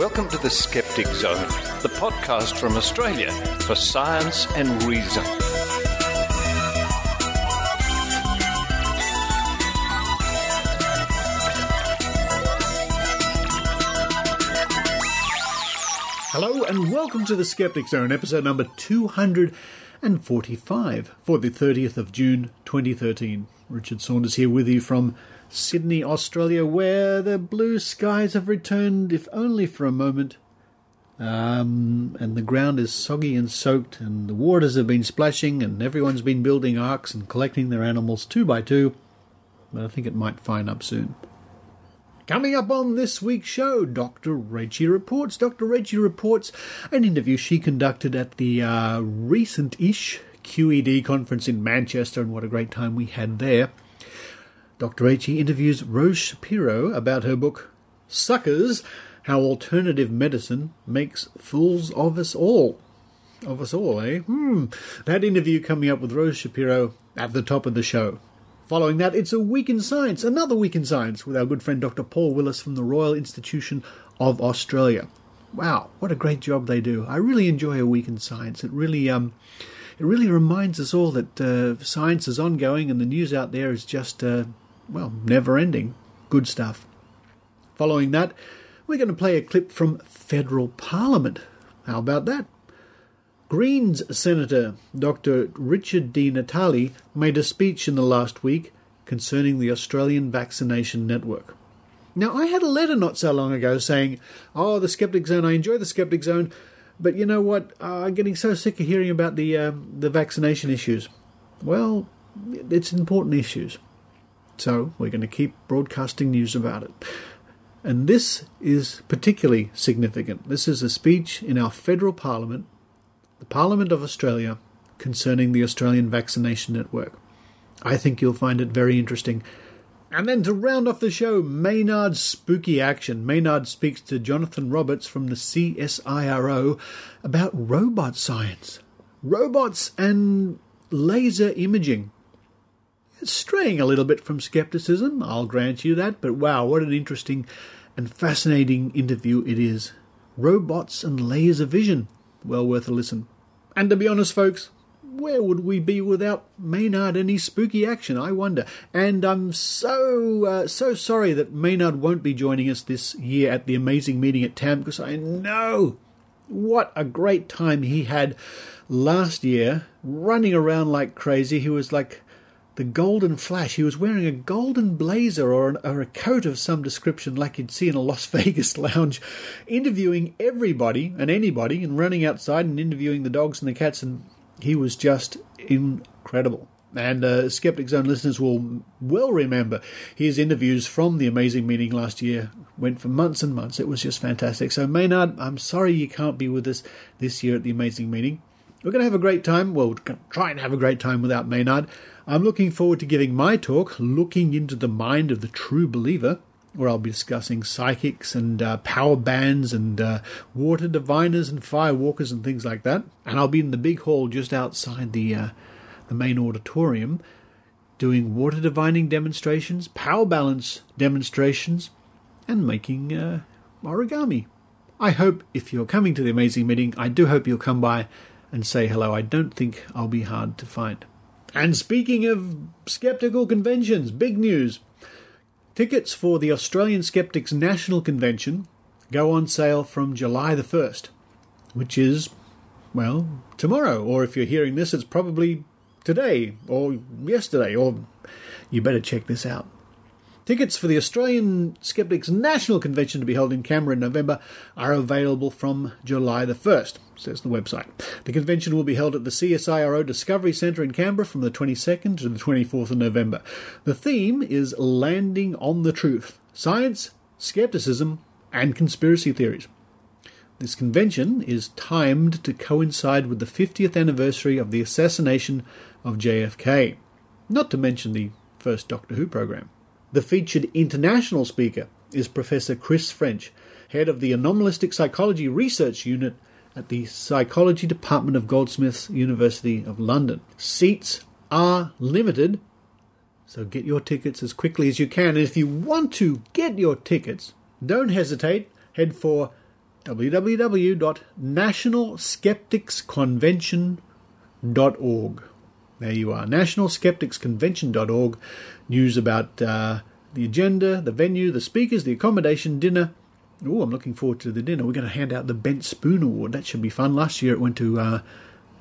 Welcome to the Skeptic Zone, the podcast from Australia for science and reason. Hello and welcome to the Skeptic Zone, episode number 245 for the 30th of June 2013. Richard Saunders here with you from Sydney, Australia, where the blue skies have returned, if only for a moment, and the ground is soggy and soaked, and the waters have been splashing, and everyone's been building arks and collecting their animals 2 by 2, but I think it might fine up soon. Coming up on this week's show, Dr Rachie Reports. Dr Rachie Reports, an interview she conducted at the recent-ish QED conference in Manchester, and what a great time we had there. Dr Rachie interviews Rose Shapiro about her book, Suckers, How Alternative Medicine Makes Fools of Us All. Of us all, eh? That interview coming up with Rose Shapiro at the top of the show. Following that, it's a Week in Science, another Week in Science, with our good friend Dr Paul Willis from the Royal Institution of Australia. Wow, what a great job they do. I really enjoy a Week in Science. It really reminds us all that science is ongoing and the news out there is just, never-ending. Good stuff. Following that, we're going to play a clip from Federal Parliament. How about that? Greens Senator Dr Richard Natale made a speech in the last week concerning the Australian Vaccination Network. Now, I had a letter not so long ago saying, the Skeptic Zone, I enjoy the Skeptic Zone, but you know what, I'm getting so sick of hearing about the vaccination issues. Well, it's important issues. So we're going to keep broadcasting news about it. And this is particularly significant. This is a speech in our federal parliament, the Parliament of Australia, concerning the Australian Vaccination Network. I think you'll find it very interesting. And then to round off the show, Maynard's spooky action. Maynard speaks to Jonathan Roberts from the CSIRO about robot science. Robots and laser imaging. It's straying a little bit from skepticism, I'll grant you that, but wow, what an interesting and fascinating interview it is. Robots and laser vision. Well worth a listen. And to be honest, folks, where would we be without Maynard and his spooky action, I wonder. And I'm so sorry that Maynard won't be joining us this year at the amazing meeting at TAM, because I know what a great time he had last year, running around like crazy. He was like the Golden Flash. He was wearing a golden blazer or a coat of some description like you'd see in a Las Vegas lounge, interviewing everybody and anybody and running outside and interviewing the dogs and the cats, and he was just incredible. And Skeptic Zone listeners will well remember his interviews from the amazing meeting last year. Went for months and months. It was just fantastic. So Maynard, I'm sorry you can't be with us this year at the amazing meeting. We're going to have a great time. Well, we're going to try and have a great time without Maynard. I'm looking forward to giving my talk, Looking into the Mind of the True Believer, where I'll be discussing psychics and power bands and water diviners and firewalkers and things like that. And I'll be in the big hall just outside the main auditorium doing water divining demonstrations, power balance demonstrations, and making origami. I hope if you're coming to the amazing meeting, I do hope you'll come by and say hello. I don't think I'll be hard to find. And speaking of skeptical conventions, big news. Tickets for the Australian Skeptics National Convention go on sale from July the 1st, which is, well, tomorrow. Or if you're hearing this, it's probably today or yesterday, or you better check this out. Tickets for the Australian Skeptics National Convention to be held in Canberra in November are available from July the 1st, says the website. The convention will be held at the CSIRO Discovery Centre in Canberra from the 22nd to the 24th of November. The theme is Landing on the Truth, Science, Skepticism and Conspiracy Theories. This convention is timed to coincide with the 50th anniversary of the assassination of JFK, not to mention the first Doctor Who program. The featured international speaker is Professor Chris French, head of the Anomalistic Psychology Research Unit at the Psychology Department of Goldsmiths, University of London. Seats are limited, so get your tickets as quickly as you can. And if you want to get your tickets, don't hesitate. Head for www.nationalskepticsconvention.org. There you are, nationalskepticsconvention.org. News about the agenda, the venue, the speakers, the accommodation, dinner. Oh, I'm looking forward to the dinner. We're going to hand out the Bent Spoon Award. That should be fun. Last year it went to the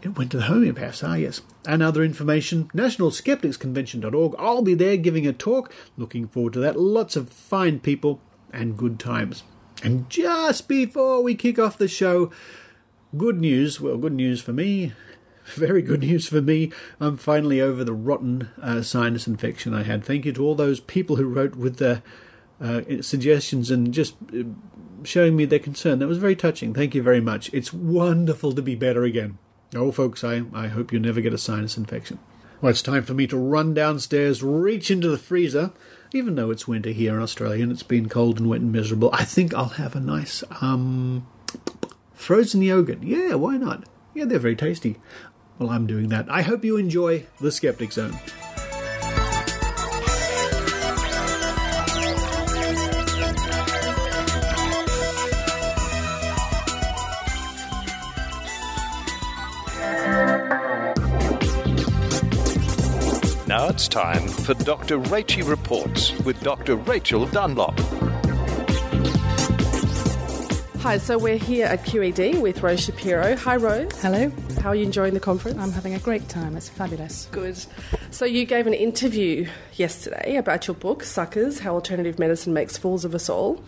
homeopaths. Ah, yes. And other information, nationalskepticsconvention.org. I'll be there giving a talk. Looking forward to that. Lots of fine people and good times. And just before we kick off the show, good news. Well, good news for me. Very good news for me. I'm finally over the rotten sinus infection I had. Thank you to all those people who wrote with the suggestions and just showing me their concern. That was very touching. Thank you very much. It's wonderful to be better again. Oh, folks, I hope you never get a sinus infection. Well, it's time for me to run downstairs, reach into the freezer. Even though it's winter here in Australia and it's been cold and wet and miserable, I think I'll have a nice frozen yogurt. Yeah, why not? Yeah, they're very tasty. Well, I'm doing that. I hope you enjoy the Skeptic Zone. Now it's time for Dr. Rachie Reports with Dr. Rachel Dunlop. Hi, so we're here at QED with Rose Shapiro. Hi, Rose. Hello. How are you enjoying the conference? I'm having a great time. It's fabulous. Good. So you gave an interview yesterday about your book, Suckers, How Alternative Medicine Makes Fools of Us All.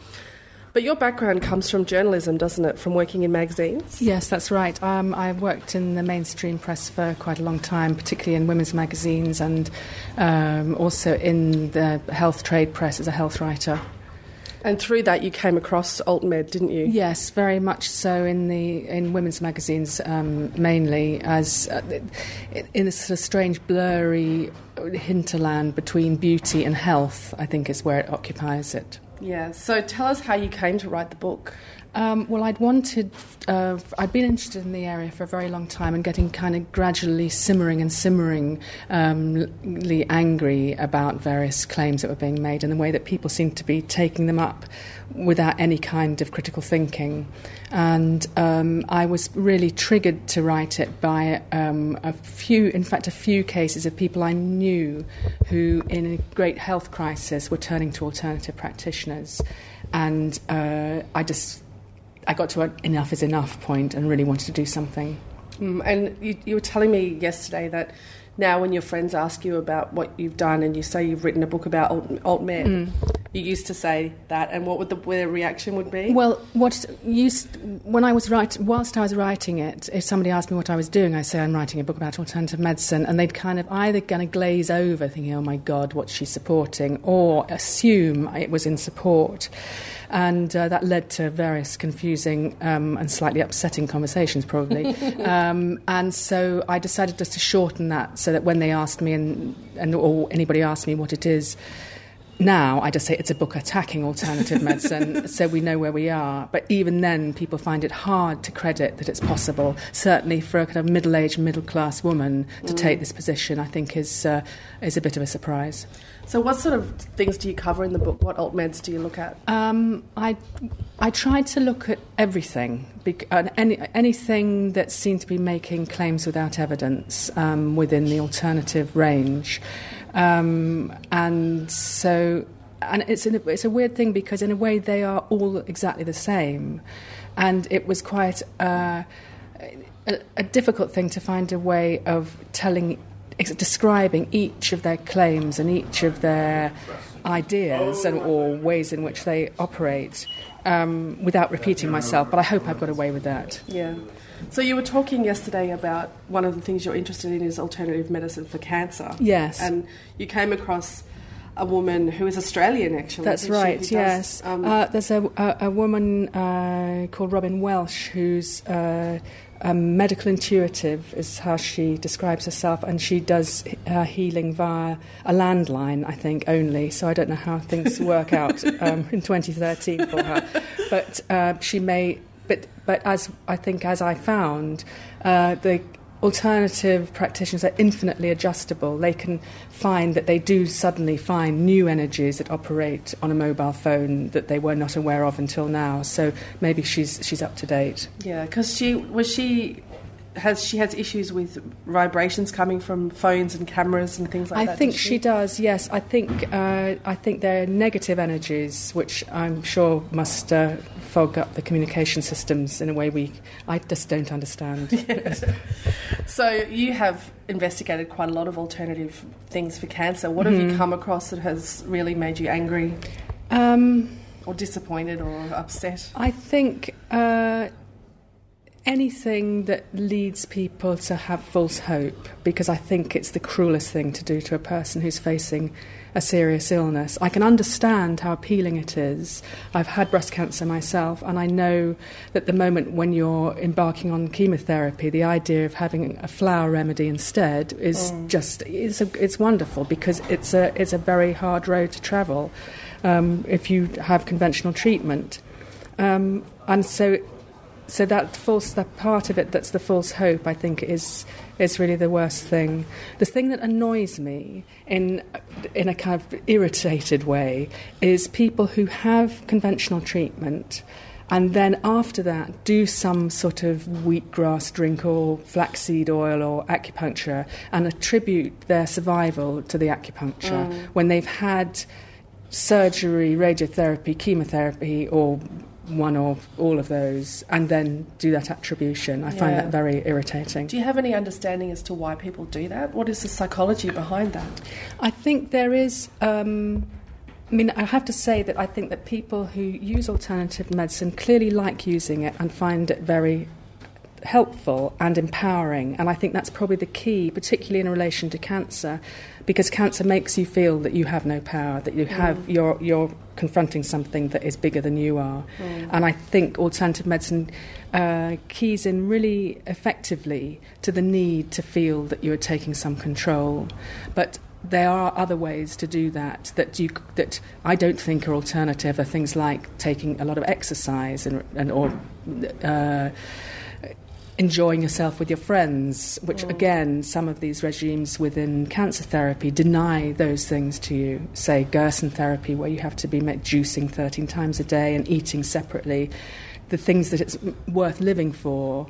But your background comes from journalism, doesn't it, from working in magazines? Yes, that's right. I've worked in the mainstream press for quite a long time, particularly in women's magazines and also in the health trade press as a health writer. And through that you came across AltMed, didn't you? Yes, very much so in women's magazines mainly, as in this sort of strange blurry hinterland between beauty and health, I think is where it occupies it. Yeah, so tell us how you came to write the book. Well, I'd been interested in the area for a very long time and getting kind of gradually simmeringly angry about various claims that were being made and the way that people seemed to be taking them up without any kind of critical thinking. And I was really triggered to write it by a few cases of people I knew who, in a great health crisis, were turning to alternative practitioners. And I got to an enough is enough point and really wanted to do something. And you were telling me yesterday that now when your friends ask you about what you've done and you say you've written a book about AltMed, you used to say that, and what would their reaction would be? Well, whilst I was writing it, if somebody asked me what I was doing, I say I'm writing a book about alternative medicine, and they'd kind of either glaze over, thinking, oh my God, what's she supporting, or assume it was in support. And that led to various confusing and slightly upsetting conversations, probably. And so I decided just to shorten that so that when they asked me or anybody asked me what it is, now I just say it's a book attacking alternative medicine, so we know where we are. But even then, people find it hard to credit that it's possible. Certainly for a kind of middle-aged, middle-class woman to take this position, I think is a bit of a surprise. So what sort of things do you cover in the book? What alt-meds do you look at? I tried to look at everything, anything that seemed to be making claims without evidence within the alternative range. And it's a weird thing because in a way they are all exactly the same, and it was quite a difficult thing to find a way of describing each of their claims and each of their ideas or ways in which they operate without repeating myself, but I hope I've got away with that. Yeah. So you were talking yesterday about one of the things you're interested in is alternative medicine for cancer. Yes. And you came across a woman who is Australian, actually. That's right, yes. There's a woman called Robin Welsh who's a medical intuitive, is how she describes herself, and she does healing via a landline, I think, only. So I don't know how things work out in 2013 for her. But she may... But as I found, the alternative practitioners are infinitely adjustable. They can find that they do suddenly find new energies that operate on a mobile phone that they were not aware of until now. So maybe she's up to date. Yeah, because she has issues with vibrations coming from phones and cameras and things like that. I think she does. Yes, I think there are negative energies which I'm sure must fog up the communication systems in a way I just don't understand. Yes. So you have investigated quite a lot of alternative things for cancer. What have you come across that has really made you angry, or disappointed, or upset? I think anything that leads people to have false hope, because I think it's the cruelest thing to do to a person who's facing a serious illness. I can understand how appealing it is. I've had breast cancer myself, and I know that the moment when you're embarking on chemotherapy, the idea of having a flower remedy instead is it's wonderful, because it's a very hard road to travel if you have conventional treatment, and so that part of it that's the false hope, I think, is really the worst thing. The thing that annoys me in a kind of irritated way is people who have conventional treatment and then after that do some sort of wheatgrass drink or flaxseed oil or acupuncture and attribute their survival to the acupuncture when they've had surgery, radiotherapy, chemotherapy, or one or all of those, and then do that attribution. I find that very irritating. Do you have any understanding as to why people do that? What is the psychology behind that? I think there is... I have to say that I think that people who use alternative medicine clearly like using it and find it very helpful and empowering, and I think that's probably the key, particularly in relation to cancer, because cancer makes you feel that you have no power, that you have you're confronting something that is bigger than you are. And I think alternative medicine keys in really effectively to the need to feel that you're taking some control. But there are other ways to do that I don't think are alternative. Are things like taking a lot of exercise or enjoying yourself with your friends, which again, some of these regimes within cancer therapy deny those things to you. Say Gerson therapy, where you have to be juicing 13 times a day and eating separately. The things that it's worth living for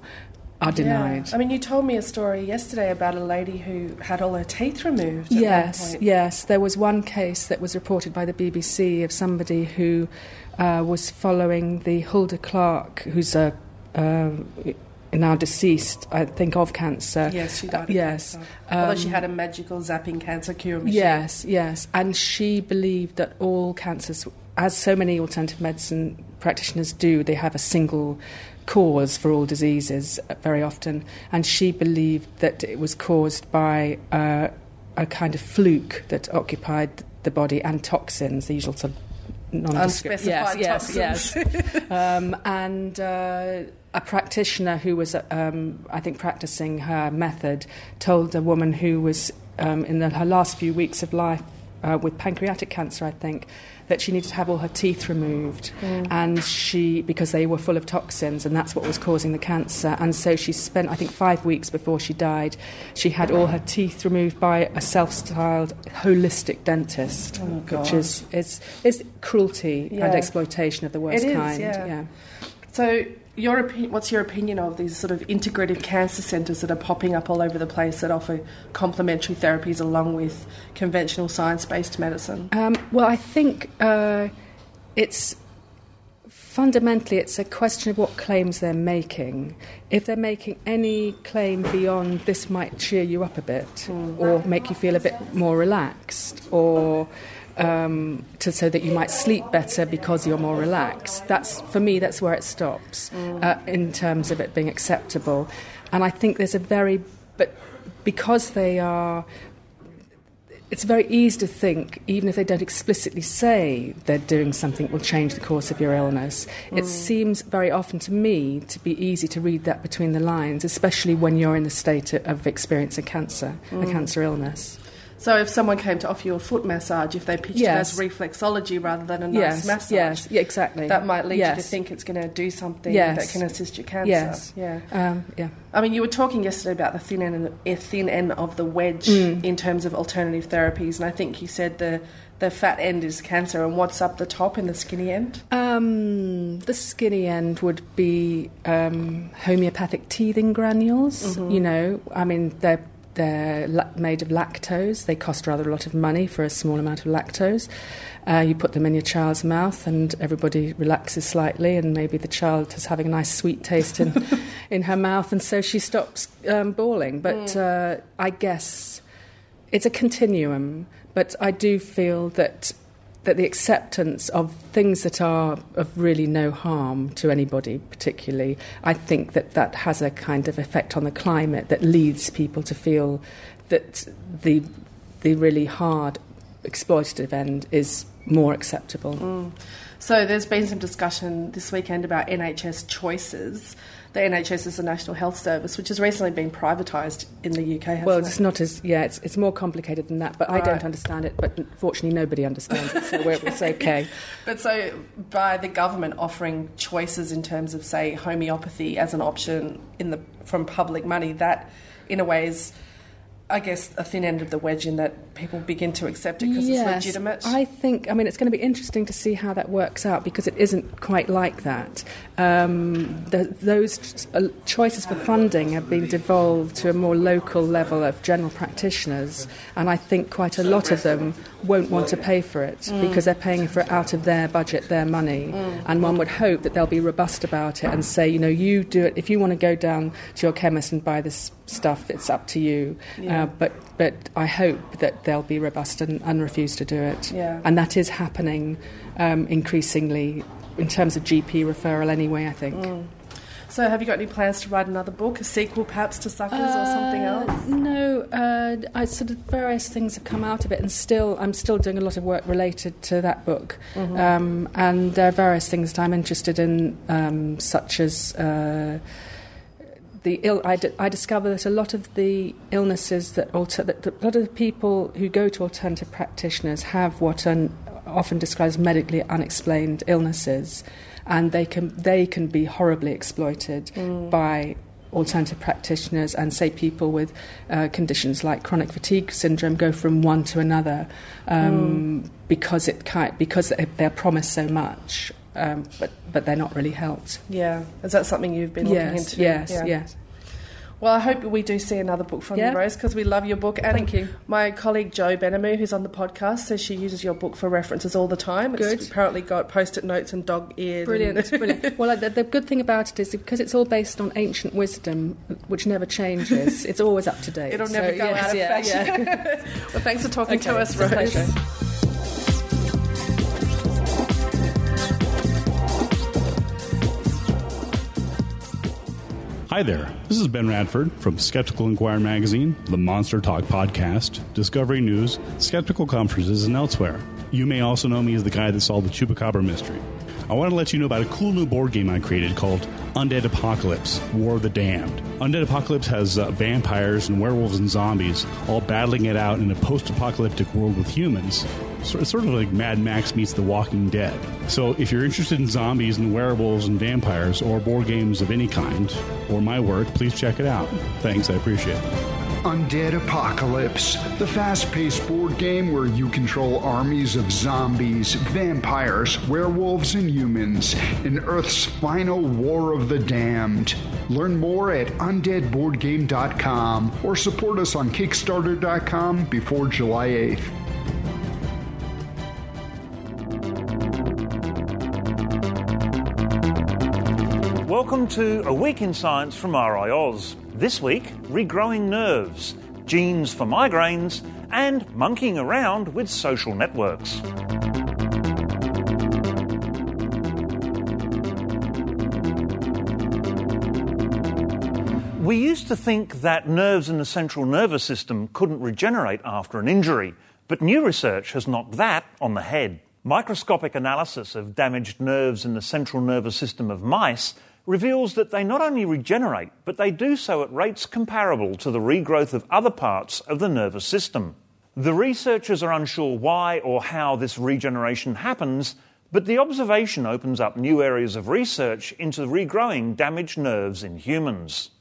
are denied. Yeah. I mean, you told me a story yesterday about a lady who had all her teeth removed at one point. Yes. There was one case that was reported by the BBC of somebody who was following the Hulda Clark, who's now deceased, I think, of cancer. Yes, she died of cancer. Although she had a magical zapping cancer cure machine. Yes. And she believed that all cancers, as so many alternative medicine practitioners do, they have a single cause for all diseases very often. And she believed that it was caused by a kind of fluke that occupied the body and toxins, the usual sort of unspecified toxins. And a practitioner who was, I think, practicing her method told a woman who was in her last few weeks of life with pancreatic cancer, I think, that she needed to have all her teeth removed, and because they were full of toxins, and that's what was causing the cancer. And so she spent, I think, 5 weeks before she died. She had all her teeth removed by a self-styled holistic dentist, which is cruelty and exploitation of the worst kind. Yeah. So, what's your opinion of these sort of integrative cancer centres that are popping up all over the place that offer complementary therapies along with conventional science-based medicine? Well, I think it's a question of what claims they're making. If they're making any claim beyond this might cheer you up a bit or make you feel a bit more relaxed or... so that you might sleep better because you're more relaxed. For me, that's where it stops in terms of it being acceptable. And I think but because they are, it's very easy to think, even if they don't explicitly say they're doing something that will change the course of your illness. It seems very often to me to be easy to read that between the lines, especially when you're in the state of experiencing cancer, a cancer illness. So if someone came to offer you a foot massage, if they pitched it as reflexology rather than a nice massage, yeah, exactly, that might lead you to think it's going to do something that can assist your cancer. I mean, you were talking yesterday about the thin end of the wedge in terms of alternative therapies, and I think you said the fat end is cancer, and what's up the top in the skinny end? The skinny end would be homeopathic teething granules. You know, I mean, they're made of lactose. They cost rather a lot of money for a small amount of lactose. You put them in your child's mouth and everybody relaxes slightly, and maybe the child is having a nice sweet taste in her mouth, and so she stops bawling. But I guess it's a continuum, but I do feel that the acceptance of things that are of really no harm to anybody particularly, I think that has a kind of effect on the climate that leads people to feel that the really hard exploitative end is more acceptable. So there's been some discussion this weekend about NHS choices. The NHS is the National Health Service, which has recently been privatised in the UK, hasn't it? It's not as... Yeah, it's more complicated than that, but I don't understand it, but fortunately nobody understands it, so it's okay. But so by the government offering choices in terms of, say, homeopathy as an option from public money, that in a way is, I guess, a thin end of the wedge in that people begin to accept it because it's legitimate. I think, I mean, it's going to be interesting to see how that works out, because it isn't quite like that. Those choices for funding have been devolved to a more local level of general practitioners, and I think quite a lot of them won't want to pay for it because they're paying for it out of their budget, their money, and one would hope that they'll be robust about it and say, you know, you do it. If you want to go down to your chemist and buy this stuff, it's up to you. But I hope that they'll be robust and refuse to do it. And that is happening increasingly in terms of GP referral anyway, I think. So have you got any plans to write another book, a sequel perhaps to Suckers or something else? No, I sort of various things have come out of it, and I'm still doing a lot of work related to that book. And there are various things that I'm interested in, such as... I discover that a lot of the illnesses that a lot of the people who go to alternative practitioners have what are often described as medically unexplained illnesses, and they can be horribly exploited by alternative practitioners, and say people with conditions like chronic fatigue syndrome go from one to another because they're promised so much. But they're not really helped. Yeah. Is that something you've been looking into? Yes. Well, I hope we do see another book from you, Rose, because we love your book. And thank you. My colleague Jo Benamou, who's on the podcast, says she uses your book for references all the time. Good. It's apparently got Post-it notes and dog-eared. Brilliant. Well, the good thing about it is because it's all based on ancient wisdom, which never changes, it's always up to date. It'll never go out of fashion. Well, thanks for talking to us, Rose. It's a pleasure. Hi there, this is Ben Radford from Skeptical Inquirer magazine, the Monster Talk podcast, Discovery News, Skeptical Conferences, and elsewhere. You may also know me as the guy that solved the Chupacabra mystery. I want to let you know about a cool new board game I created called Undead Apocalypse, War of the Damned. Undead Apocalypse has vampires and werewolves and zombies all battling it out in a post-apocalyptic world with humans. So it's sort of like Mad Max meets The Walking Dead. So if you're interested in zombies and werewolves and vampires, or board games of any kind, or my work, please check it out. Thanks, I appreciate it. Undead Apocalypse, the fast-paced board game where you control armies of zombies, vampires, werewolves, and humans in Earth's final war of the damned. Learn more at undeadboardgame.com or support us on Kickstarter.com before July 8th. Welcome to A Week in Science from RiAus. This week, regrowing nerves, genes for migraines, and monkeying around with social networks. We used to think that nerves in the central nervous system couldn't regenerate after an injury, but new research has knocked that on the head. Microscopic analysis of damaged nerves in the central nervous system of mice reveals that they not only regenerate, but they do so at rates comparable to the regrowth of other parts of the nervous system. The researchers are unsure why or how this regeneration happens, but the observation opens up new areas of research into regrowing damaged nerves in humans.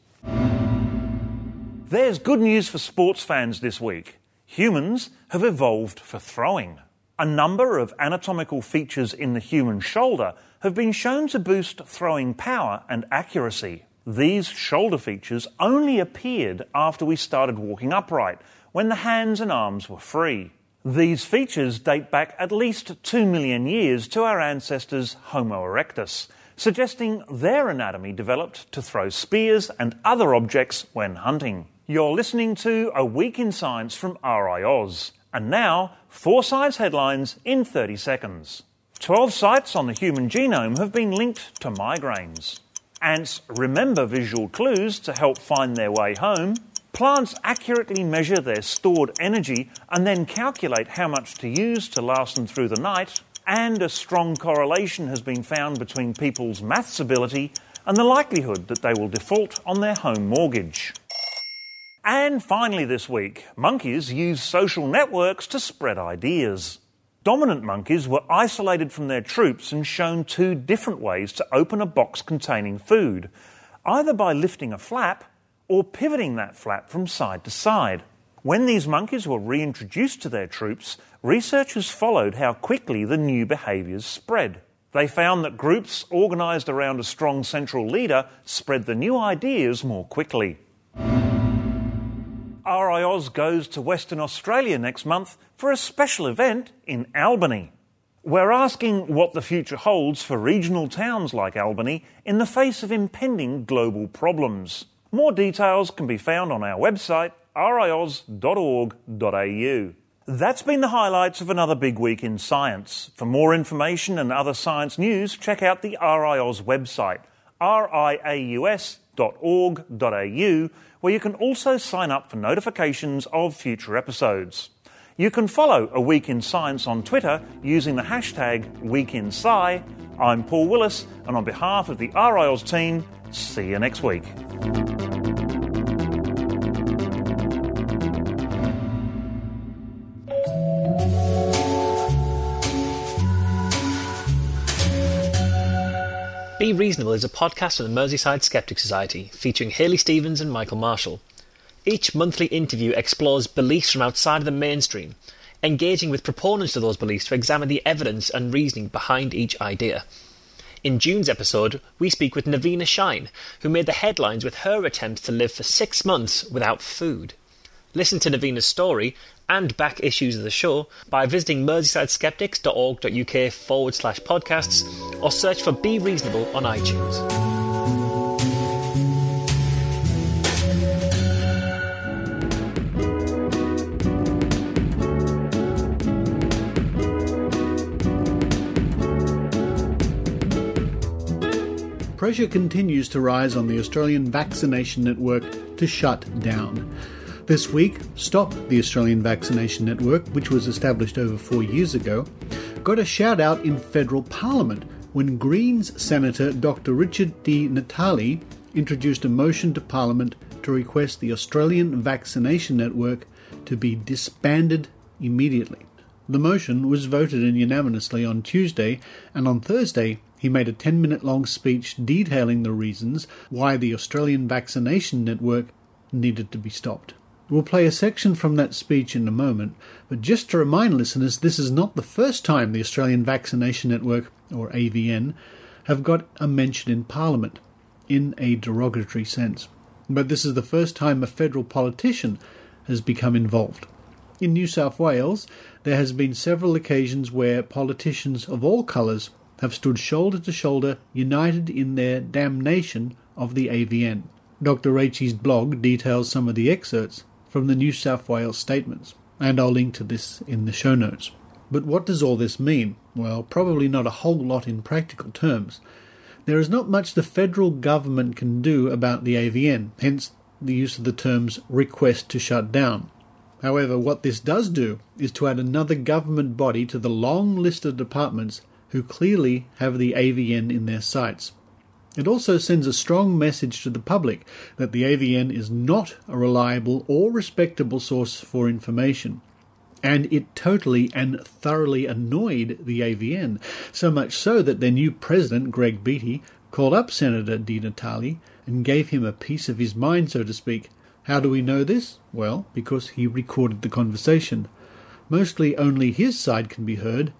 There's good news for sports fans this week. Humans have evolved for throwing. A number of anatomical features in the human shoulder have been shown to boost throwing power and accuracy. These shoulder features only appeared after we started walking upright, when the hands and arms were free. These features date back at least 2 million years to our ancestors Homo erectus, suggesting their anatomy developed to throw spears and other objects when hunting. You're listening to A Week in Science from RiAus. And now, 4 science headlines in 30 seconds. 12 sites on the human genome have been linked to migraines. Ants remember visual clues to help find their way home. Plants accurately measure their stored energy and then calculate how much to use to last them through the night. And a strong correlation has been found between people's maths ability and the likelihood that they will default on their home mortgage. And finally this week, monkeys use social networks to spread ideas. Dominant monkeys were isolated from their troops and shown 2 different ways to open a box containing food, either by lifting a flap or pivoting that flap from side to side. When these monkeys were reintroduced to their troops, researchers followed how quickly the new behaviours spread. They found that groups organised around a strong central leader spread the new ideas more quickly. RiAus goes to Western Australia next month for a special event in Albany. We're asking what the future holds for regional towns like Albany in the face of impending global problems. More details can be found on our website, riaus.org.au. That's been the highlights of another big week in science. For more information and other science news, check out the RiAus website, riaus.org.au, where you can also sign up for notifications of future episodes. You can follow A Week in Science on Twitter using the hashtag WeekInSci. I'm Paul Willis, and on behalf of the RiAus team, see you next week. Be Reasonable is a podcast from the Merseyside Skeptic Society, featuring Hayley Stevens and Michael Marshall. Each monthly interview explores beliefs from outside of the mainstream, engaging with proponents of those beliefs to examine the evidence and reasoning behind each idea. In June's episode, we speak with Navina Shine, who made the headlines with her attempts to live for 6 months without food. Listen to Navina's story and back issues of the show by visiting merseysideskeptics.org.uk/podcasts or search for Be Reasonable on iTunes. Pressure continues to rise on the Australian Vaccination Network to shut down. This week, STOP, the Australian Vaccination Network, which was established over 4 years ago, got a shout-out in federal parliament when Greens Senator Dr Richard Natale introduced a motion to Parliament to request the Australian Vaccination Network to be disbanded immediately. The motion was voted in unanimously on Tuesday, and on Thursday he made a 10-minute-long speech detailing the reasons why the Australian Vaccination Network needed to be stopped. We'll play a section from that speech in a moment, but just to remind listeners, this is not the first time the Australian Vaccination Network, or AVN, have got a mention in Parliament, in a derogatory sense. But this is the first time a federal politician has become involved. In New South Wales, there has been several occasions where politicians of all colours have stood shoulder to shoulder, united in their damnation of the AVN. Dr Rachie's blog details some of the excerpts from the New South Wales statements, and I'll link to this in the show notes. But what does all this mean? Well, probably not a whole lot in practical terms. There is not much the federal government can do about the AVN, hence the use of the terms request to shut down. However, what this does do is to add another government body to the long list of departments who clearly have the AVN in their sights. It also sends a strong message to the public that the AVN is not a reliable or respectable source for information. And it totally and thoroughly annoyed the AVN, so much so that their new president, Greg Beattie, called up Senator Di Natale and gave him a piece of his mind, so to speak. How do we know this? Well, because he recorded the conversation. Mostly only his side can be heard,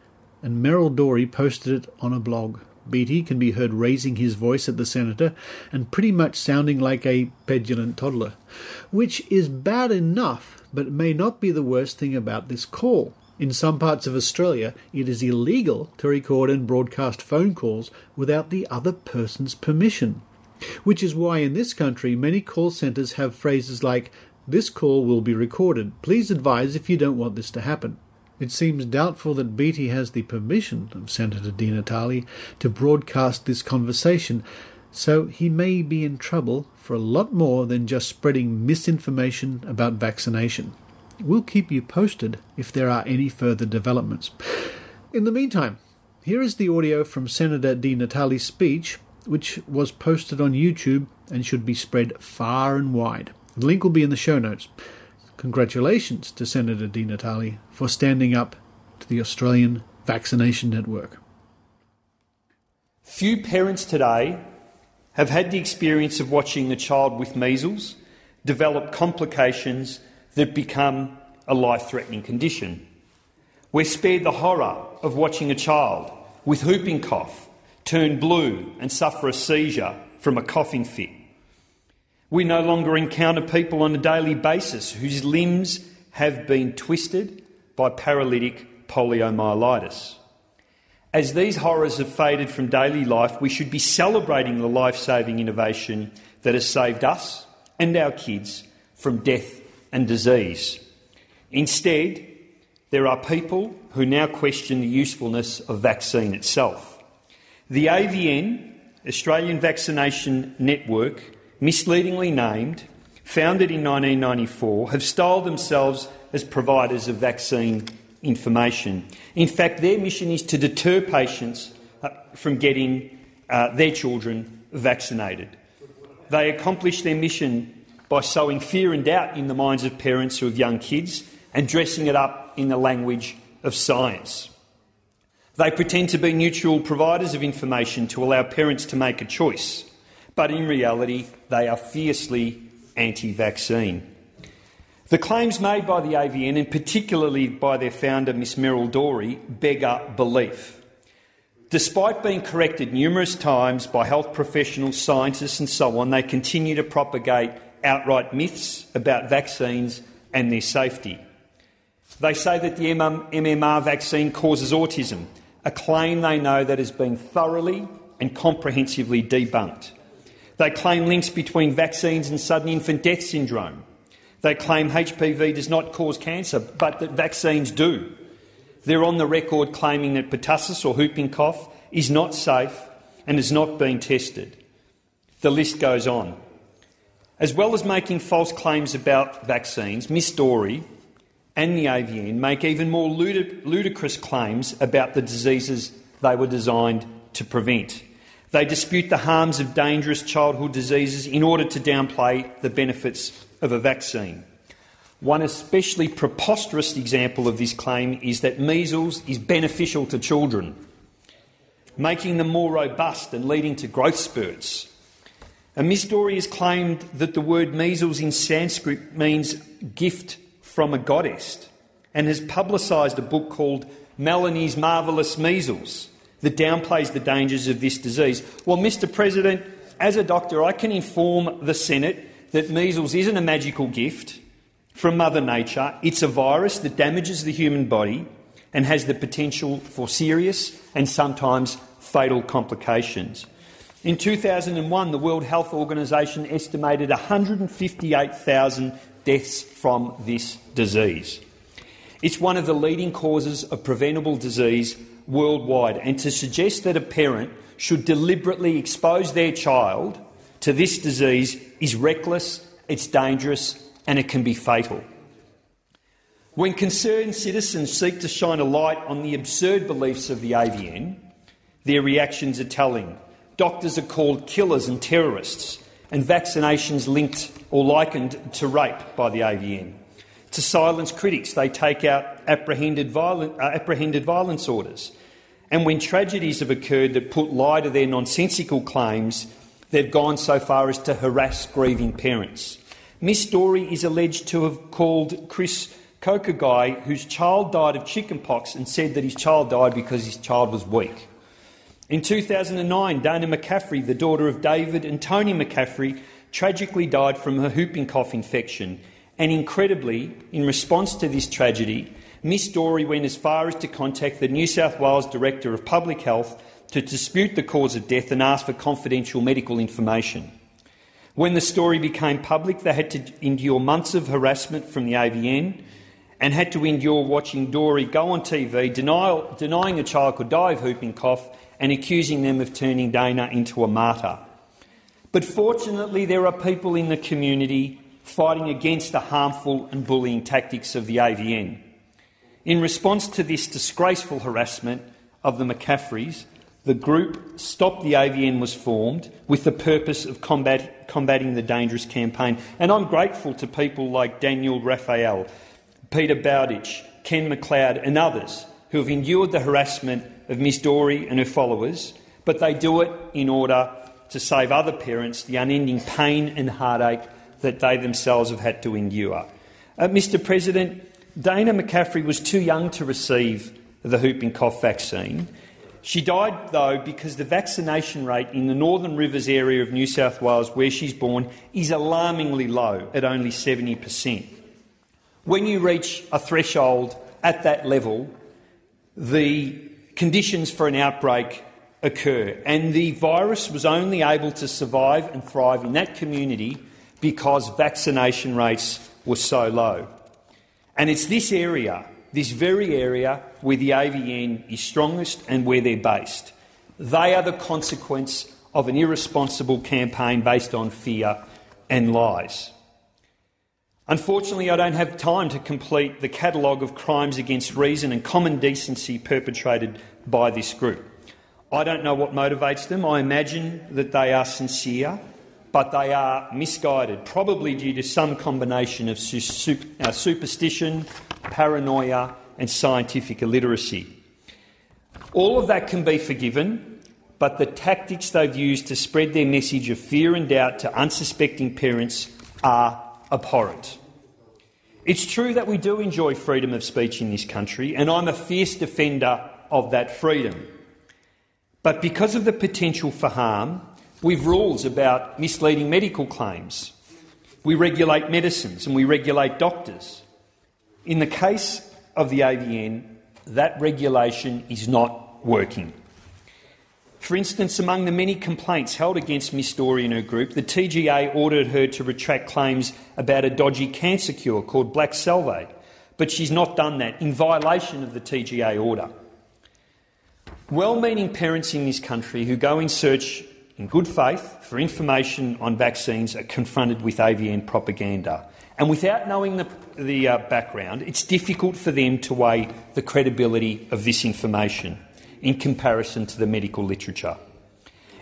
and Merrill Dorey posted it on a blog. Beattie can be heard raising his voice at the senator and pretty much sounding like a petulant toddler, which is bad enough, but may not be the worst thing about this call. In some parts of Australia, it is illegal to record and broadcast phone calls without the other person's permission, which is why in this country many call centres have phrases like, "This call will be recorded. Please advise if you don't want this to happen." It seems doubtful that Beattie has the permission of Senator Di Natale to broadcast this conversation, so he may be in trouble for a lot more than just spreading misinformation about vaccination. We'll keep you posted if there are any further developments. In the meantime, here is the audio from Senator Di Natale's speech, which was posted on YouTube and should be spread far and wide. The link will be in the show notes. Congratulations to Senator Di Natale for standing up to the Australian Vaccination Network. Few parents today have had the experience of watching a child with measles develop complications that become a life-threatening condition. We're spared the horror of watching a child with whooping cough turn blue and suffer a seizure from a coughing fit. We no longer encounter people on a daily basis whose limbs have been twisted by paralytic poliomyelitis. As these horrors have faded from daily life, we should be celebrating the life-saving innovation that has saved us and our kids from death and disease. Instead, there are people who now question the usefulness of vaccine itself. The AVN, Australian Vaccination Network, misleadingly named, founded in 1994, have styled themselves as providers of vaccine information. In fact, their mission is to deter patients from getting their children vaccinated. They accomplish their mission by sowing fear and doubt in the minds of parents who have young kids and dressing it up in the language of science. They pretend to be neutral providers of information to allow parents to make a choice, but in reality they are fiercely anti-vaccine. The claims made by the AVN, and particularly by their founder, Miss Merrill Dorey, beggar belief. Despite being corrected numerous times by health professionals, scientists and so on, they continue to propagate outright myths about vaccines and their safety. They say that the MMR vaccine causes autism, a claim they know that has been thoroughly and comprehensively debunked. They claim links between vaccines and sudden infant death syndrome. They claim HPV does not cause cancer, but that vaccines do. They're on the record claiming that pertussis or whooping cough is not safe and has not been tested. The list goes on. As well as making false claims about vaccines, Miss Dorey and the AVN make even more ludicrous claims about the diseases they were designed to prevent. They dispute the harms of dangerous childhood diseases in order to downplay the benefits of a vaccine. One especially preposterous example of this claim is that measles is beneficial to children, making them more robust and leading to growth spurts. And Miss Dorey has claimed that the word measles in Sanskrit means gift from a goddess, and has publicised a book called Melanie's Marvellous Measles that downplays the dangers of this disease. Well, Mr. President, as a doctor, I can inform the Senate that measles isn't a magical gift from Mother Nature. It's a virus that damages the human body and has the potential for serious and sometimes fatal complications. In 2001, the World Health Organization estimated 158,000 deaths from this disease. It's one of the leading causes of preventable disease worldwide, and to suggest that a parent should deliberately expose their child to this disease is reckless, it's dangerous, and it can be fatal. When concerned citizens seek to shine a light on the absurd beliefs of the AVN, their reactions are telling. Doctors are called killers and terrorists, and vaccinations linked or likened to rape by the AVN. To silence critics, they take out apprehended violence orders. And when tragedies have occurred that put lie to their nonsensical claims, they've gone so far as to harass grieving parents. Miss Dorey is alleged to have called Chris Kokagai, whose child died of chickenpox, and said that his child died because his child was weak. In 2009, Dana McCaffrey, the daughter of David and Tony McCaffrey, tragically died from her whooping cough infection. And incredibly, in response to this tragedy, Miss Dorey went as far as to contact the New South Wales Director of Public Health to dispute the cause of death and ask for confidential medical information. When the story became public, they had to endure months of harassment from the AVN and had to endure watching Dorey go on TV, denying a child could die of whooping cough and accusing them of turning Dana into a martyr. But fortunately, there are people in the community fighting against the harmful and bullying tactics of the AVN. In response to this disgraceful harassment of the McCaffreys, the group Stop the AVN was formed with the purpose of combating the dangerous campaign. And I'm grateful to people like Daniel Raphael, Peter Bowditch, Ken McLeod and others who have endured the harassment of Miss Dorey and her followers, but they do it in order to save other parents the unending pain and heartache that they themselves have had to endure. Mr. President, Dana McCaffrey was too young to receive the whooping cough vaccine. She died, though, because the vaccination rate in the Northern Rivers area of New South Wales, where she's born, is alarmingly low at only 70%. When you reach a threshold at that level, the conditions for an outbreak occur, and the virus was only able to survive and thrive in that community because vaccination rates were so low. And it's this area, this very area, where the AVN is strongest and where they're based. They are the consequence of an irresponsible campaign based on fear and lies. Unfortunately, I don't have time to complete the catalogue of crimes against reason and common decency perpetrated by this group. I don't know what motivates them. I imagine that they are sincere, but they are misguided, probably due to some combination of superstition, paranoia and scientific illiteracy. All of that can be forgiven, but the tactics they've used to spread their message of fear and doubt to unsuspecting parents are abhorrent. It's true that we do enjoy freedom of speech in this country, and I'm a fierce defender of that freedom. But because of the potential for harm, we've rules about misleading medical claims. We regulate medicines and we regulate doctors. In the case of the AVN, that regulation is not working. For instance, among the many complaints held against Miss Dorey and her group, the TGA ordered her to retract claims about a dodgy cancer cure called Black Salvate, but she's not done that, in violation of the TGA order. Well-meaning parents in this country who go in search, in good faith, for information on vaccines are confronted with AVN propaganda. And without knowing the background, it's difficult for them to weigh the credibility of this information in comparison to the medical literature.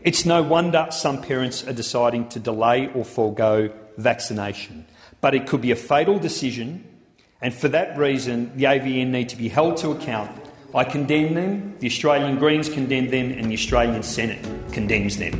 It's no wonder some parents are deciding to delay or forego vaccination, but it could be a fatal decision, and for that reason the AVN need to be held to account. I condemn them, the Australian Greens condemn them, and the Australian Senate condemns them.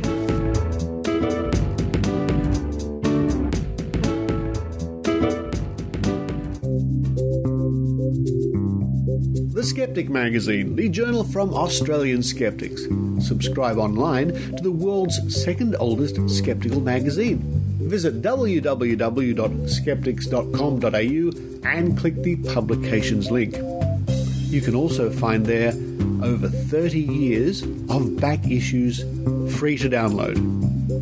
The Skeptic magazine, the journal from Australian skeptics. Subscribe online to the world's second oldest skeptical magazine. Visit www.skeptics.com.au and click the publications link. You can also find there over 30 years of back issues free to download.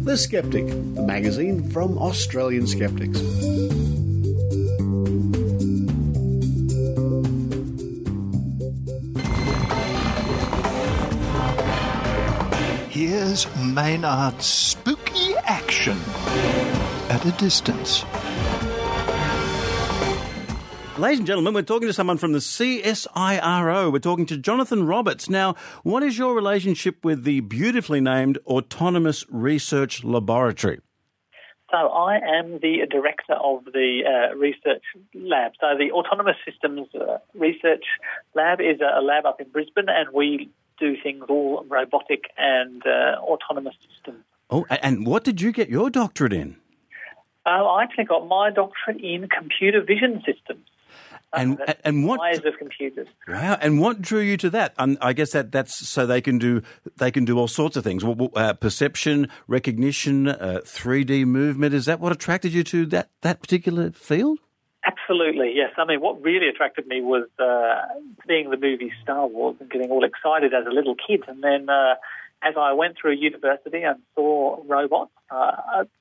The Skeptic, the magazine from Australian skeptics. Here's Maynard's spooky action at a distance. Ladies and gentlemen, we're talking to someone from the CSIRO. We're talking to Jonathan Roberts. Now, what is your relationship with the beautifully named Autonomous Research Laboratory? So I am the director of the research lab. So the Autonomous Systems Research Lab is a lab up in Brisbane, and we do things all robotic and autonomous systems. Oh, and what did you get your doctorate in? I actually got my doctorate in computer vision systems. And what eyes of computers? Wow! And what drew you to that? I guess that's so they can do all sorts of things. Perception, recognition, 3D movement. Is that what attracted you to that particular field? Absolutely, yes. I mean, what really attracted me was seeing the movie Star Wars and getting all excited as a little kid. And then as I went through university and saw robots,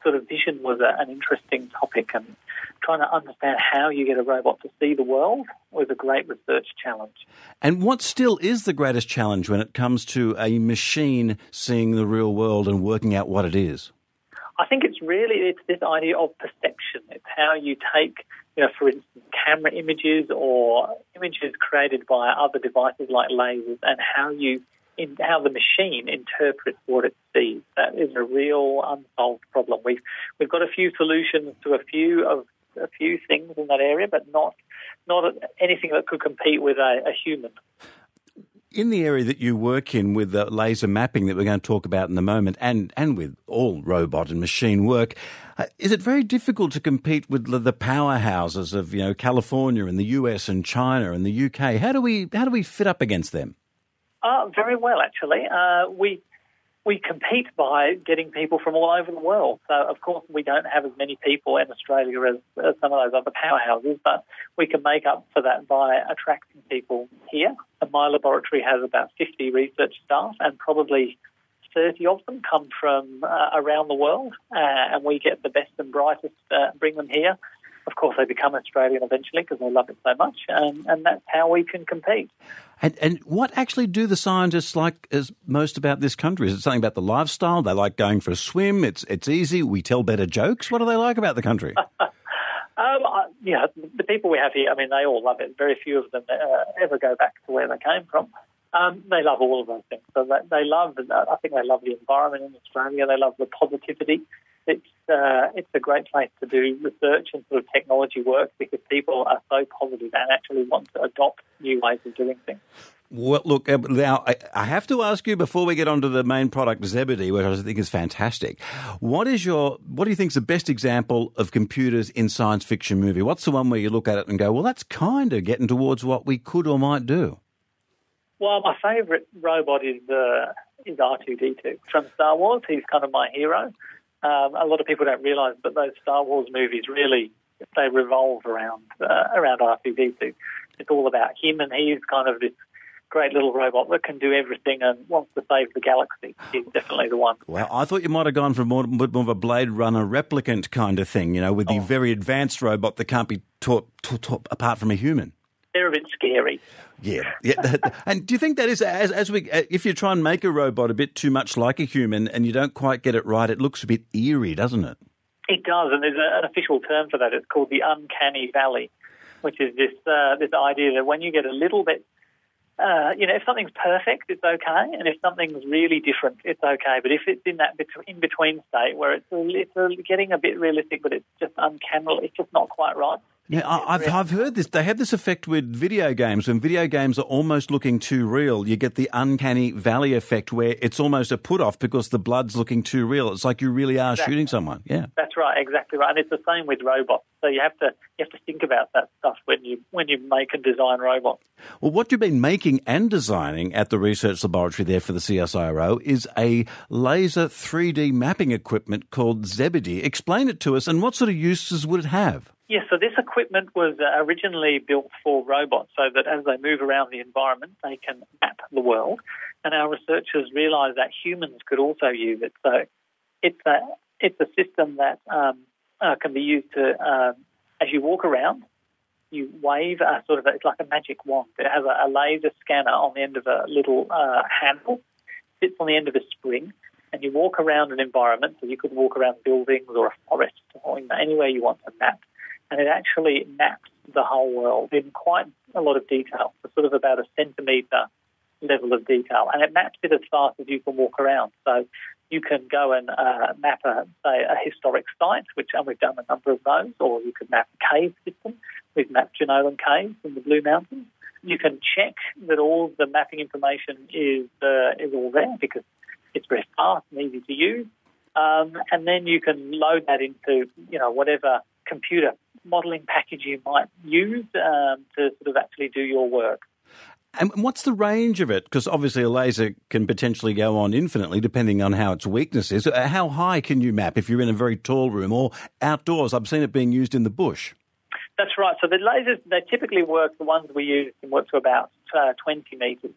sort of vision was an interesting topic, and trying to understand how you get a robot to see the world was a great research challenge. And what still is the greatest challenge when it comes to a machine seeing the real world and working out what it is? I think it's this idea of perception. It's how you take, for instance, camera images or images created by other devices like lasers, and how the machine interprets what it sees. That is a real unsolved problem. We've got a few solutions to a few things in that area, but not anything that could compete with a human. In the area that you work in with the laser mapping that we're going to talk about in a moment, and with all robot and machine work, is it very difficult to compete with the powerhouses of California and the US and China and the UK? How do we fit up against them? Very well, actually. We compete by getting people from all over the world. So, of course, we don't have as many people in Australia as some of those other powerhouses, but we can make up for that by attracting people here. And my laboratory has about 50 research staff, and probably 30 of them come from around the world, and we get the best and brightest, bring them here. Of course, they become Australian eventually because they love it so much, and that's how we can compete. And what actually do the scientists like as most about this country? Is it something about the lifestyle? They like going for a swim. It's easy. We tell better jokes. What do they like about the country? The people we have here, I mean, they all love it. Very few of them ever go back to where they came from. They love all of those things. So I think they love the environment in Australia. They love the positivity. It's a great place to do research and sort of technology work because people are so positive and actually want to adopt new ways of doing things. Well, look, now I have to ask you before we get onto the main product, Zebedee, which I think is fantastic. What do you think is the best example of computers in science fiction movie? What's the one where you look at it and go, well, that's kind of getting towards what we could or might do? Well, my favourite robot is R2-D2 from Star Wars. He's kind of my hero. A lot of people don't realise, but those Star Wars movies really, they revolve around R2-D2. It's all about him, and he's kind of this great little robot that can do everything and wants to save the galaxy. He's definitely the one. Well, I thought you might have gone for more of a Blade Runner replicant kind of thing, with the very advanced robot that can't be taught apart from a human. They're a bit scary. Yeah. And do you think that is, if you try and make a robot a bit too much like a human and you don't quite get it right, it looks a bit eerie, doesn't it? It does, and there's an official term for that. It's called the uncanny valley, which is this idea that when you get a little bit, if something's perfect, it's okay, and if something's really different, it's okay. But if it's in that in-between state where it's getting a bit realistic, but it's just uncannily, it's just not quite right. Yeah, I've heard this. They have this effect with video games. When video games are almost looking too real, you get the uncanny valley effect where it's almost a put-off because the blood's looking too real. It's like you really are shooting someone. Yeah, that's right, exactly right. And it's the same with robots. So you have to think about that stuff when you make and design robots. Well, what you've been making and designing at the research laboratory there for the CSIRO is a laser 3D mapping equipment called Zebedee. Explain it to us, and what sort of uses would it have? Yes, so this equipment was originally built for robots so that as they move around the environment, they can map the world. And our researchers realised that humans could also use it. So it's a system that can be used to, as you walk around, you wave it's like a magic wand. It has a laser scanner on the end of a little handle, sits on the end of a spring, and you walk around an environment. So you could walk around buildings or a forest or anywhere you want to map. And it actually maps the whole world in quite a lot of detail, so sort of about a centimetre level of detail. And it maps it as fast as you can walk around. So You can go and map, a historic site, and we've done a number of those, or you could map a cave system. We've mapped Jenolan Caves in the Blue Mountains. You can check that all the mapping information is all there because it's very fast and easy to use. And then you can load that into, whatever computer modelling package you might use to sort of actually do your work. And what's the range of it? Because obviously a laser can potentially go on infinitely depending on how its weakness is. How high can you map if you're in a very tall room or outdoors? I've seen it being used in the bush. That's right. So the lasers, they typically work, the ones we use can work to about 20 metres.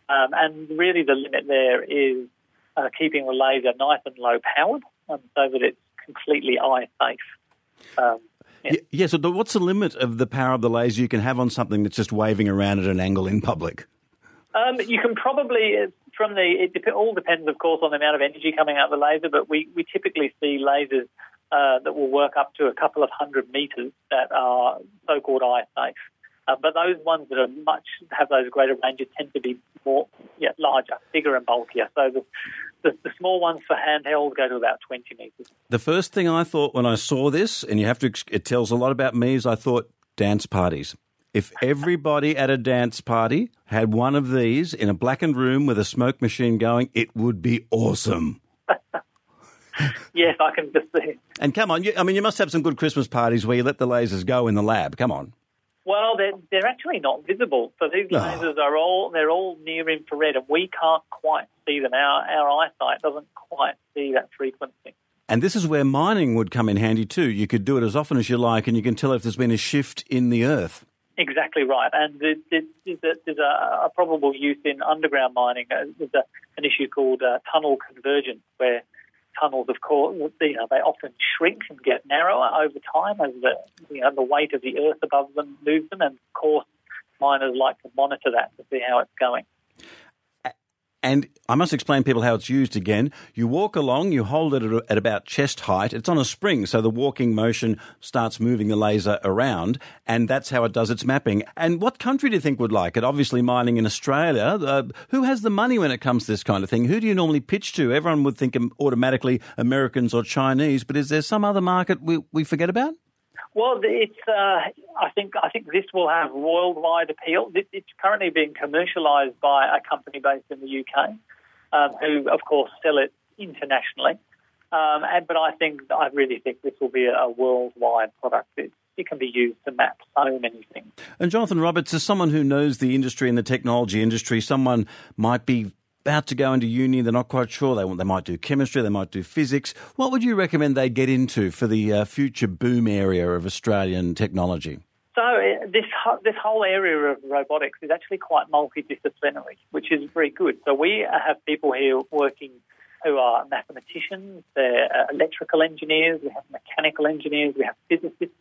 And really the limit there is keeping the laser nice and low powered so that it's completely eye safe. Yeah, so what's the limit of the power of the laser you can have on something that's just waving around at an angle in public? You can probably, it all depends, of course, on the amount of energy coming out of the laser, but we typically see lasers that will work up to a couple of 100 metres that are so-called eye safe. But those ones that have those greater ranges tend to be larger, bigger and bulkier. So the small ones for handheld go to about 20 metres. The first thing I thought when I saw this, and it tells a lot about me, is I thought dance parties. If everybody at a dance party had one of these in a blackened room with a smoke machine going, it would be awesome. Yes, I can just see it. And come on, you must have some good Christmas parties where you let the lasers go in the lab. Come on. Well, they're actually not visible. So these lasers they're all near infrared, and we can't quite see them. Our eyesight doesn't quite see that frequency. And this is where mining would come in handy too. You could do it as often as you like, and you can tell if there's been a shift in the earth. Exactly right. And there's a probable use in underground mining. There's an issue called tunnel convergence, where tunnels, of course, they often shrink and get narrower over time as the weight of the earth above them moves them, and of course miners like to monitor that to see how it's going. And I must explain to people how it's used again. You walk along, you hold it at about chest height. It's on a spring, so the walking motion starts moving the laser around, and that's how it does its mapping. And what country do you think would like it? Obviously mining in Australia. Who has the money when it comes to this kind of thing? Who do you normally pitch to? Everyone would think automatically Americans or Chinese, but is there some other market we forget about? Well, it's. I think this will have worldwide appeal. It's currently being commercialised by a company based in the UK, who, of course, sell it internationally. But I really think this will be a worldwide product. It can be used to map so many things. And Jonathan Roberts, as someone who knows the industry and the technology industry, someone might be about to go into uni, they're not quite sure. They might do chemistry, they might do physics. What would you recommend they get into for the future boom area of Australian technology? So this whole area of robotics is actually quite multidisciplinary, which is very good. So we have people here working who are mathematicians, they're electrical engineers, we have mechanical engineers, we have physicists.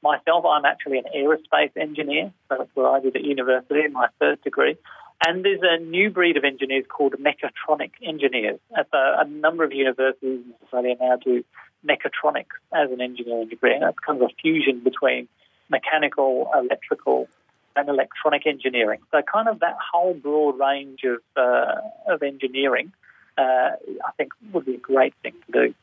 Myself, I'm actually an aerospace engineer, so that's where I did at university in my first degree. And there's a new breed of engineers called mechatronic engineers. A number of universities in Australia now do mechatronics as an engineering degree, and that's kind of a fusion between mechanical, electrical, and electronic engineering. So kind of that whole broad range of engineering, I think, would be a great thing to do.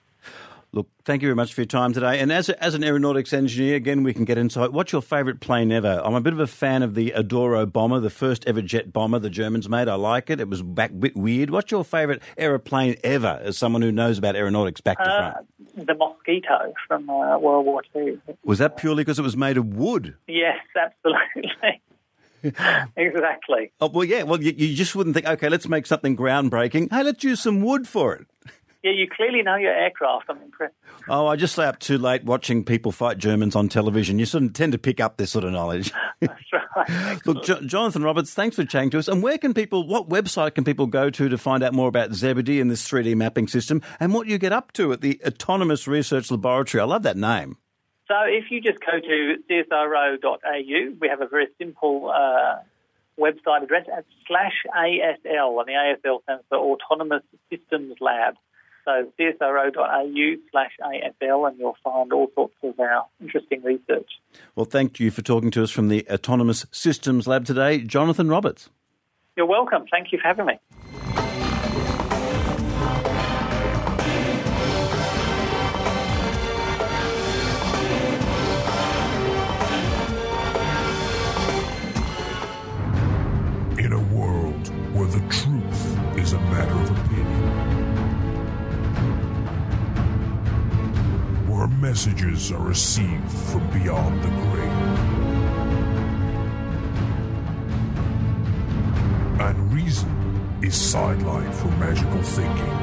Look, thank you very much for your time today. And as an aeronautics engineer, again, we can get insight. What's your favourite plane ever? I'm a bit of a fan of the Adoro bomber, the first ever jet bomber the Germans made. I like it. It was a bit weird. What's your favourite aeroplane ever, as someone who knows about aeronautics back to front? The Mosquito from World War II. Was that purely because it was made of wood? Yes, absolutely. Exactly. Oh, well, yeah. Well, you just wouldn't think, OK, let's make something groundbreaking. Hey, let's use some wood for it. Yeah, you clearly know your aircraft. I'm impressed. Oh, I just stay up too late watching people fight Germans on television. You sort of tend to pick up this sort of knowledge. That's right. Look, Jonathan Roberts, thanks for chatting to us. And what website can people go to find out more about Zebedee and this 3D mapping system and what you get up to at the Autonomous Research Laboratory? I love that name. So if you just go to CSIRO.au, we have a very simple website address at /ASL, and the ASL stands for Autonomous Systems Lab. So csiro.au/ASL, and you'll find all sorts of our interesting research. Well, thank you for talking to us from the Autonomous Systems Lab today, Jonathan Roberts. You're welcome. Thank you for having me. truth is a matter of opinion, where messages are received from beyond the grave, and reason is sidelined for magical thinking.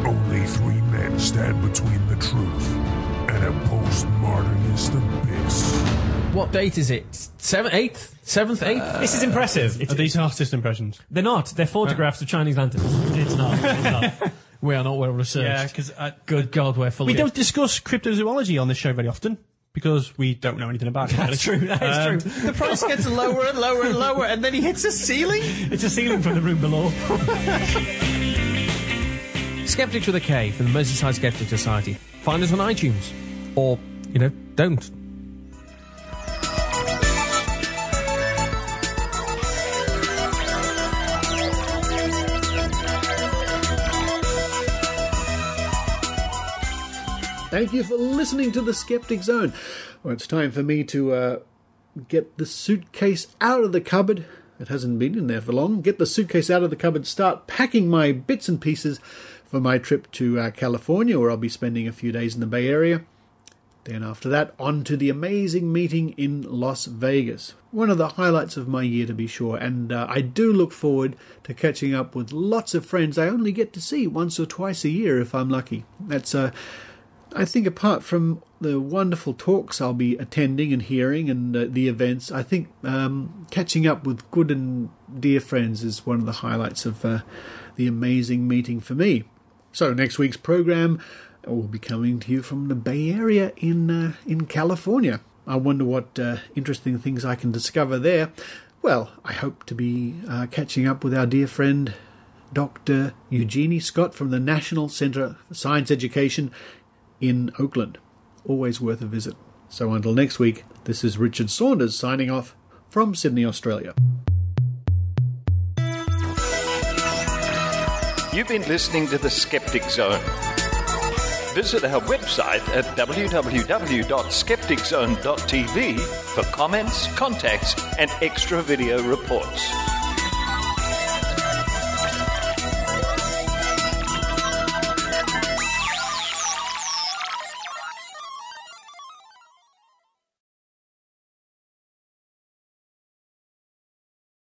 Only three men stand between the truth and a postmodernist abyss. What date is it? 7th, 8th? 7th, 8th? This is impressive. Are these artist impressions? They're not. They're photographs of Chinese lanterns. It's not. We are not well researched. Yeah, because... Good God, we're full We of don't discuss cryptozoology on this show very often, because we don't know anything about it. That's true. That is true. The price gets lower and lower and lower, and then he hits a ceiling? It's a ceiling from the room below. Skeptics with a K from the Merseyside Skeptic Society. Find us on iTunes. Or, don't. Thank you for listening to the Skeptic Zone. Well, it's time for me to get the suitcase out of the cupboard. It hasn't been in there for long. Get the suitcase out of the cupboard, start packing my bits and pieces for my trip to California, where I'll be spending a few days in the Bay Area. Then after that, on to the amazing meeting in Las Vegas. One of the highlights of my year, to be sure, and I do look forward to catching up with lots of friends I only get to see once or twice a year if I'm lucky. That's, I think, apart from the wonderful talks I'll be attending and hearing and the events, I think catching up with good and dear friends is one of the highlights of the amazing meeting for me. So next week's program will be coming to you from the Bay Area in California. I wonder what interesting things I can discover there. Well, I hope to be catching up with our dear friend Dr. Eugenie Scott from the National Centre for Science Education in Oakland. Always worth a visit. So until next week, this is Richard Saunders signing off from Sydney, Australia. You've been listening to The Skeptic Zone. Visit our website at www.skepticzone.tv for comments, contacts, and extra video reports.